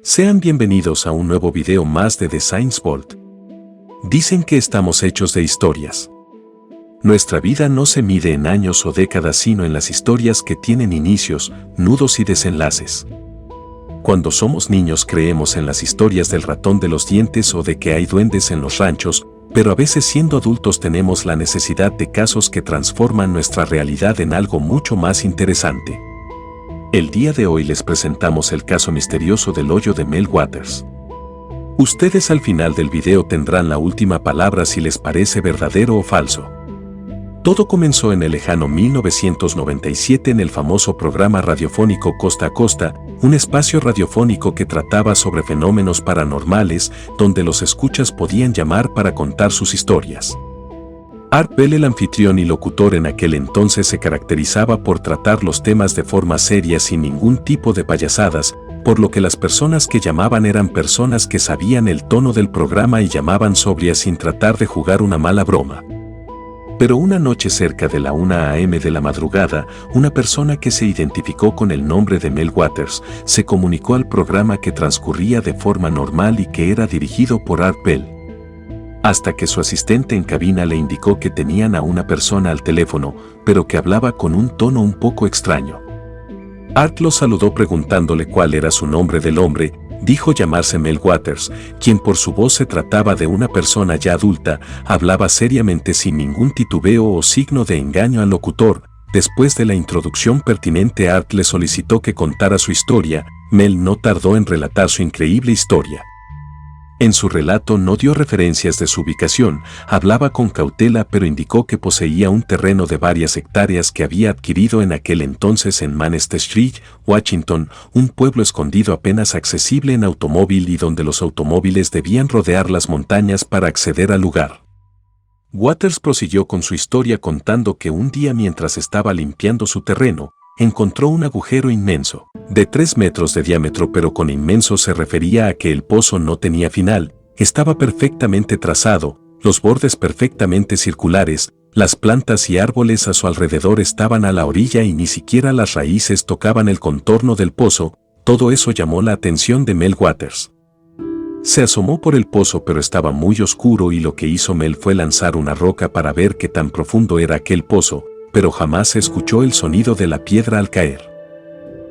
Sean bienvenidos a un nuevo video más de The Science Vault. Dicen que estamos hechos de historias. Nuestra vida no se mide en años o décadas, sino en las historias que tienen inicios, nudos y desenlaces. Cuando somos niños creemos en las historias del ratón de los dientes o de que hay duendes en los ranchos, pero a veces siendo adultos tenemos la necesidad de casos que transforman nuestra realidad en algo mucho más interesante. El día de hoy les presentamos el caso misterioso del hoyo de Mel Waters. Ustedes al final del video tendrán la última palabra si les parece verdadero o falso. Todo comenzó en el lejano 1997 en el famoso programa radiofónico Costa a Costa, un espacio radiofónico que trataba sobre fenómenos paranormales donde los escuchas podían llamar para contar sus historias. Art Bell, el anfitrión y locutor en aquel entonces, se caracterizaba por tratar los temas de forma seria sin ningún tipo de payasadas, por lo que las personas que llamaban eran personas que sabían el tono del programa y llamaban sobrias sin tratar de jugar una mala broma. Pero una noche cerca de la 1 a.m. de la madrugada, una persona que se identificó con el nombre de Mel Waters se comunicó al programa que transcurría de forma normal y que era dirigido por Art Bell. Hasta que su asistente en cabina le indicó que tenían a una persona al teléfono, pero que hablaba con un tono un poco extraño. Art lo saludó preguntándole cuál era su nombre del hombre. Dijo llamarse Mel Waters, quien por su voz se trataba de una persona ya adulta, hablaba seriamente sin ningún titubeo o signo de engaño al locutor. Después de la introducción pertinente, Art le solicitó que contara su historia. Mel no tardó en relatar su increíble historia. En su relato no dio referencias de su ubicación, hablaba con cautela, pero indicó que poseía un terreno de varias hectáreas que había adquirido en aquel entonces en Manistee Street, Washington, un pueblo escondido apenas accesible en automóvil y donde los automóviles debían rodear las montañas para acceder al lugar. Waters prosiguió con su historia contando que un día, mientras estaba limpiando su terreno, encontró un agujero inmenso, de 3 metros de diámetro, pero con inmenso se refería a que el pozo no tenía final, estaba perfectamente trazado, los bordes perfectamente circulares, las plantas y árboles a su alrededor estaban a la orilla y ni siquiera las raíces tocaban el contorno del pozo. Todo eso llamó la atención de Mel Waters. Se asomó por el pozo, pero estaba muy oscuro y lo que hizo Mel fue lanzar una roca para ver qué tan profundo era aquel pozo, pero jamás se escuchó el sonido de la piedra al caer.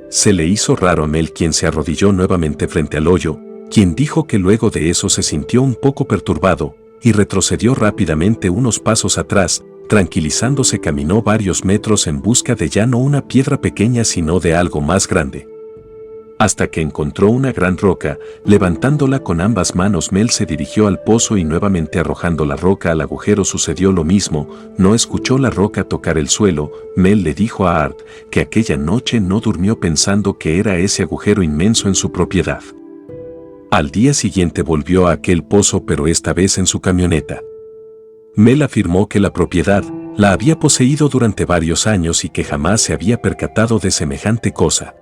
Se le hizo raro a Mel, quien se arrodilló nuevamente frente al hoyo, quien dijo que luego de eso se sintió un poco perturbado, y retrocedió rápidamente unos pasos atrás. Tranquilizándose, caminó varios metros en busca de ya no una piedra pequeña sino de algo más grande. Hasta que encontró una gran roca. Levantándola con ambas manos, Mel se dirigió al pozo y nuevamente arrojando la roca al agujero sucedió lo mismo. No escuchó la roca tocar el suelo. Mel le dijo a Art que aquella noche no durmió pensando que era ese agujero inmenso en su propiedad. Al día siguiente volvió a aquel pozo, pero esta vez en su camioneta. Mel afirmó que la propiedad la había poseído durante varios años y que jamás se había percatado de semejante cosa.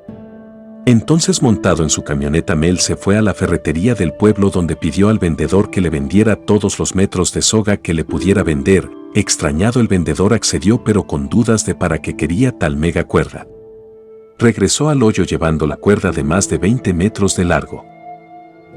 Entonces, montado en su camioneta, Mel se fue a la ferretería del pueblo donde pidió al vendedor que le vendiera todos los metros de soga que le pudiera vender. Extrañado, el vendedor accedió, pero con dudas de para qué quería tal mega cuerda. Regresó al hoyo llevando la cuerda de más de 20 metros de largo.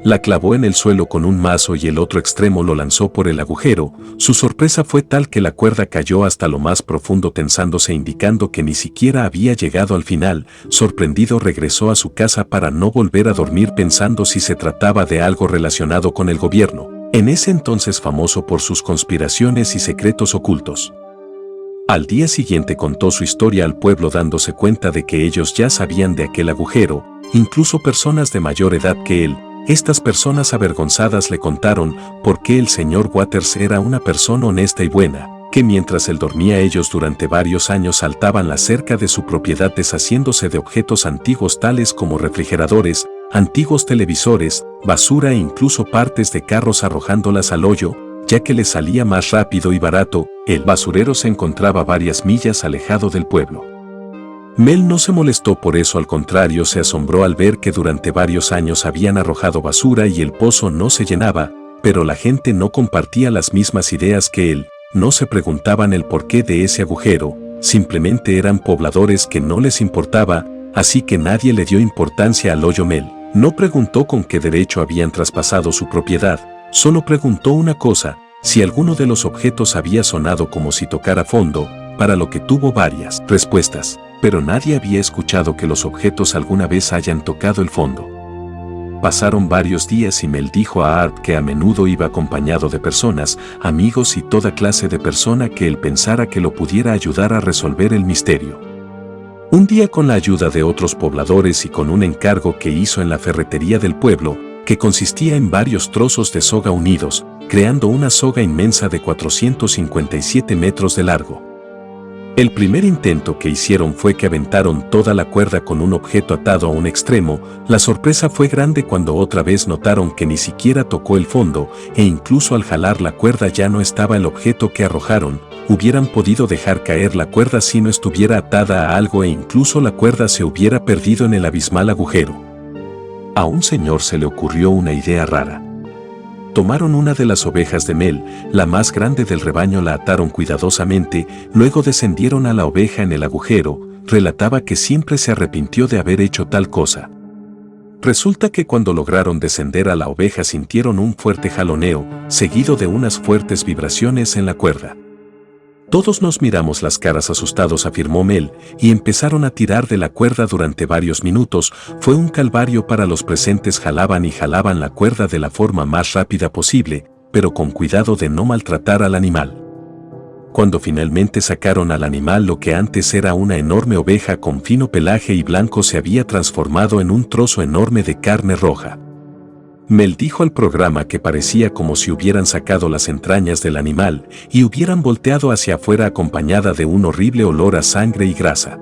La clavó en el suelo con un mazo y el otro extremo lo lanzó por el agujero. Su sorpresa fue tal que la cuerda cayó hasta lo más profundo, tensándose, indicando que ni siquiera había llegado al final. Sorprendido, regresó a su casa para no volver a dormir, pensando si se trataba de algo relacionado con el gobierno, en ese entonces famoso por sus conspiraciones y secretos ocultos. Al día siguiente contó su historia al pueblo, dándose cuenta de que ellos ya sabían de aquel agujero, incluso personas de mayor edad que él. Estas personas avergonzadas le contaron por qué el señor Waters era una persona honesta y buena, que mientras él dormía ellos durante varios años saltaban la cerca de su propiedad deshaciéndose de objetos antiguos tales como refrigeradores, antiguos televisores, basura e incluso partes de carros, arrojándolas al hoyo, ya que les salía más rápido y barato. El basurero se encontraba varias millas alejado del pueblo. Mel no se molestó por eso, al contrario, se asombró al ver que durante varios años habían arrojado basura y el pozo no se llenaba, pero la gente no compartía las mismas ideas que él, no se preguntaban el porqué de ese agujero, simplemente eran pobladores que no les importaba, así que nadie le dio importancia al hoyo. Mel No preguntó con qué derecho habían traspasado su propiedad, solo preguntó una cosa, si alguno de los objetos había sonado como si tocara fondo, para lo que tuvo varias respuestas, pero nadie había escuchado que los objetos alguna vez hayan tocado el fondo. Pasaron varios días y Mel dijo a Art que a menudo iba acompañado de personas, amigos y toda clase de persona que él pensara que lo pudiera ayudar a resolver el misterio. Un día, con la ayuda de otros pobladores y con un encargo que hizo en la ferretería del pueblo, que consistía en varios trozos de soga unidos, creando una soga inmensa de 457 metros de largo. El primer intento que hicieron fue que aventaron toda la cuerda con un objeto atado a un extremo. La sorpresa fue grande cuando otra vez notaron que ni siquiera tocó el fondo, e incluso al jalar la cuerda ya no estaba el objeto que arrojaron. Hubieran podido dejar caer la cuerda si no estuviera atada a algo, e incluso la cuerda se hubiera perdido en el abismal agujero. A un señor se le ocurrió una idea rara. Tomaron una de las ovejas de Mel, la más grande del rebaño, la ataron cuidadosamente, luego descendieron a la oveja en el agujero. Relataba que siempre se arrepintió de haber hecho tal cosa. Resulta que cuando lograron descender a la oveja sintieron un fuerte jaloneo, seguido de unas fuertes vibraciones en la cuerda. Todos nos miramos las caras asustados, afirmó Mel, y empezaron a tirar de la cuerda durante varios minutos. Fue un calvario para los presentes, jalaban y jalaban la cuerda de la forma más rápida posible, pero con cuidado de no maltratar al animal. Cuando finalmente sacaron al animal, lo que antes era una enorme oveja con fino pelaje y blanco se había transformado en un trozo enorme de carne roja. Mel dijo al programa que parecía como si hubieran sacado las entrañas del animal y hubieran volteado hacia afuera, acompañada de un horrible olor a sangre y grasa.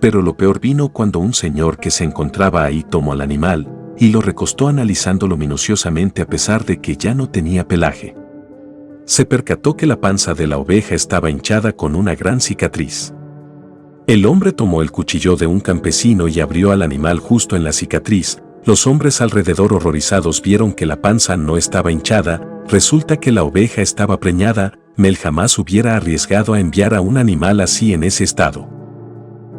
Pero lo peor vino cuando un señor que se encontraba ahí tomó al animal y lo recostó, analizándolo minuciosamente a pesar de que ya no tenía pelaje. Se percató que la panza de la oveja estaba hinchada con una gran cicatriz. El hombre tomó el cuchillo de un campesino y abrió al animal justo en la cicatriz. Los hombres alrededor, horrorizados, vieron que la panza no estaba hinchada. Resulta que la oveja estaba preñada. Mel jamás hubiera arriesgado a enviar a un animal así en ese estado.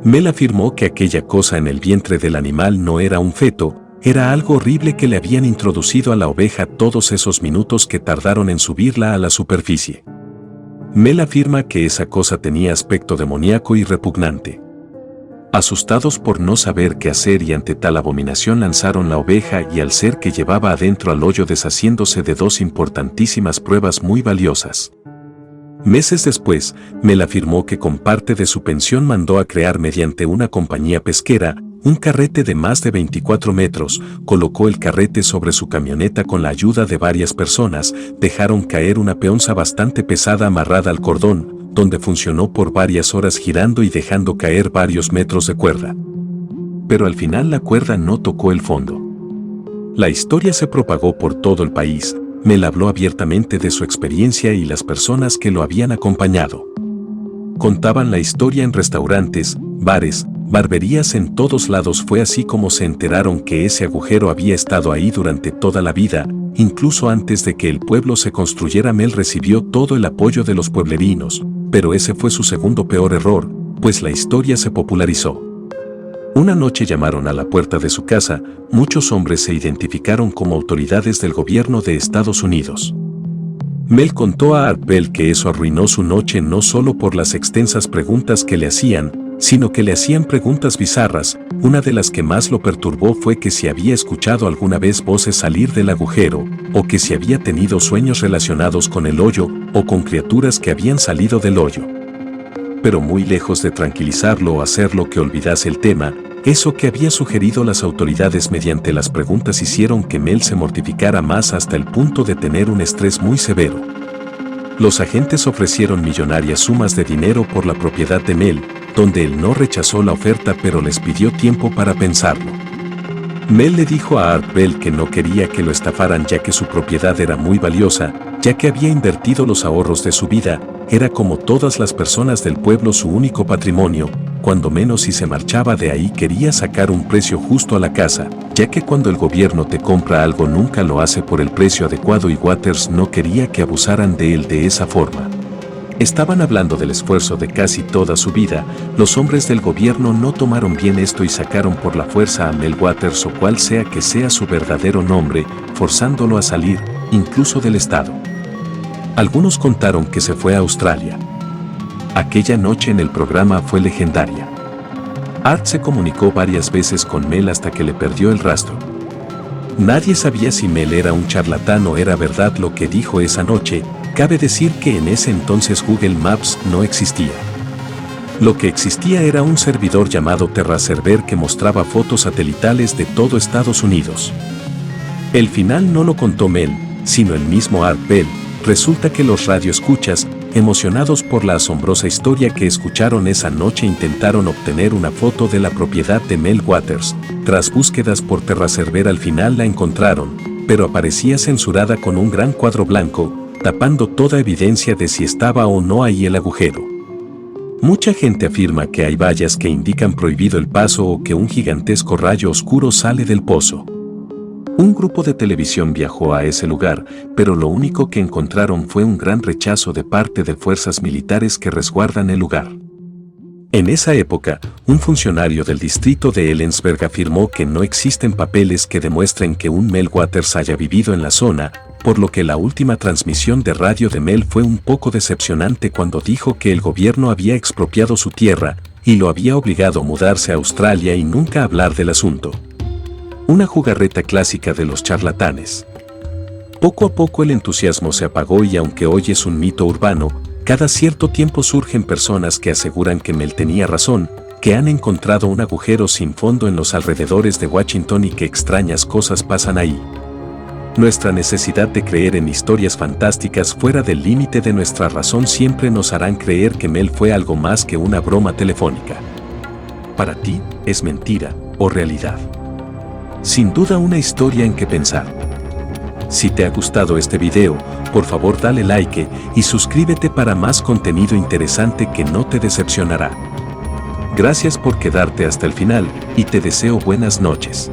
Mel afirmó que aquella cosa en el vientre del animal no era un feto, era algo horrible que le habían introducido a la oveja todos esos minutos que tardaron en subirla a la superficie. Mel afirma que esa cosa tenía aspecto demoníaco y repugnante. Asustados por no saber qué hacer y ante tal abominación, lanzaron la oveja y al ser que llevaba adentro al hoyo, deshaciéndose de dos importantísimas pruebas muy valiosas. Meses después, Mel afirmó que con parte de su pensión mandó a crear mediante una compañía pesquera un carrete de más de 24 metros, colocó el carrete sobre su camioneta con la ayuda de varias personas, dejaron caer una peonza bastante pesada amarrada al cordón, donde funcionó por varias horas girando y dejando caer varios metros de cuerda. Pero al final la cuerda no tocó el fondo. La historia se propagó por todo el país. Mel habló abiertamente de su experiencia y las personas que lo habían acompañado. Contaban la historia en restaurantes, bares, barberías, en todos lados. Fue así como se enteraron que ese agujero había estado ahí durante toda la vida, incluso antes de que el pueblo se construyera. Mel recibió todo el apoyo de los pueblerinos, pero ese fue su segundo peor error, pues la historia se popularizó. Una noche llamaron a la puerta de su casa. Muchos hombres se identificaron como autoridades del gobierno de Estados Unidos. Mel contó a Art Bell que eso arruinó su noche, no solo por las extensas preguntas que le hacían, sino que le hacían preguntas bizarras. Una de las que más lo perturbó fue que si había escuchado alguna vez voces salir del agujero, o que si había tenido sueños relacionados con el hoyo, o con criaturas que habían salido del hoyo. Pero muy lejos de tranquilizarlo o hacerlo que olvidase el tema, eso que había sugerido las autoridades mediante las preguntas hicieron que Mel se mortificara más, hasta el punto de tener un estrés muy severo. Los agentes ofrecieron millonarias sumas de dinero por la propiedad de Mel, donde él no rechazó la oferta, pero les pidió tiempo para pensarlo. Mel le dijo a Art Bell que no quería que lo estafaran, ya que su propiedad era muy valiosa, ya que había invertido los ahorros de su vida, era como todas las personas del pueblo su único patrimonio. Cuando menos si se marchaba de ahí quería sacar un precio justo a la casa, ya que cuando el gobierno te compra algo nunca lo hace por el precio adecuado, y Waters no quería que abusaran de él de esa forma. Estaban hablando del esfuerzo de casi toda su vida. Los hombres del gobierno no tomaron bien esto y sacaron por la fuerza a Mel Waters o cual sea que sea su verdadero nombre, forzándolo a salir, incluso del estado. Algunos contaron que se fue a Australia. Aquella noche en el programa fue legendaria. Art se comunicó varias veces con Mel hasta que le perdió el rastro. Nadie sabía si Mel era un charlatán o era verdad lo que dijo esa noche. Cabe decir que en ese entonces Google Maps no existía. Lo que existía era un servidor llamado TerraServer que mostraba fotos satelitales de todo Estados Unidos. El final no lo contó Mel, sino el mismo Art Bell. Resulta que los radioescuchas, emocionados por la asombrosa historia que escucharon esa noche, intentaron obtener una foto de la propiedad de Mel Waters. Tras búsquedas por TerraServer al final la encontraron, pero aparecía censurada con un gran cuadro blanco, tapando toda evidencia de si estaba o no ahí el agujero. Mucha gente afirma que hay vallas que indican prohibido el paso o que un gigantesco rayo oscuro sale del pozo. Un grupo de televisión viajó a ese lugar, pero lo único que encontraron fue un gran rechazo de parte de fuerzas militares que resguardan el lugar. En esa época, un funcionario del distrito de Ellensburg afirmó que no existen papeles que demuestren que un Mel Waters haya vivido en la zona, por lo que la última transmisión de radio de Mel fue un poco decepcionante cuando dijo que el gobierno había expropiado su tierra y lo había obligado a mudarse a Australia y nunca hablar del asunto. Una jugarreta clásica de los charlatanes. Poco a poco el entusiasmo se apagó y aunque hoy es un mito urbano, cada cierto tiempo surgen personas que aseguran que Mel tenía razón, que han encontrado un agujero sin fondo en los alrededores de Washington y que extrañas cosas pasan ahí. Nuestra necesidad de creer en historias fantásticas fuera del límite de nuestra razón siempre nos harán creer que Mel fue algo más que una broma telefónica. Para ti, ¿es mentira o realidad? Sin duda una historia en que pensar. Si te ha gustado este video, por favor dale like y suscríbete para más contenido interesante que no te decepcionará. Gracias por quedarte hasta el final y te deseo buenas noches.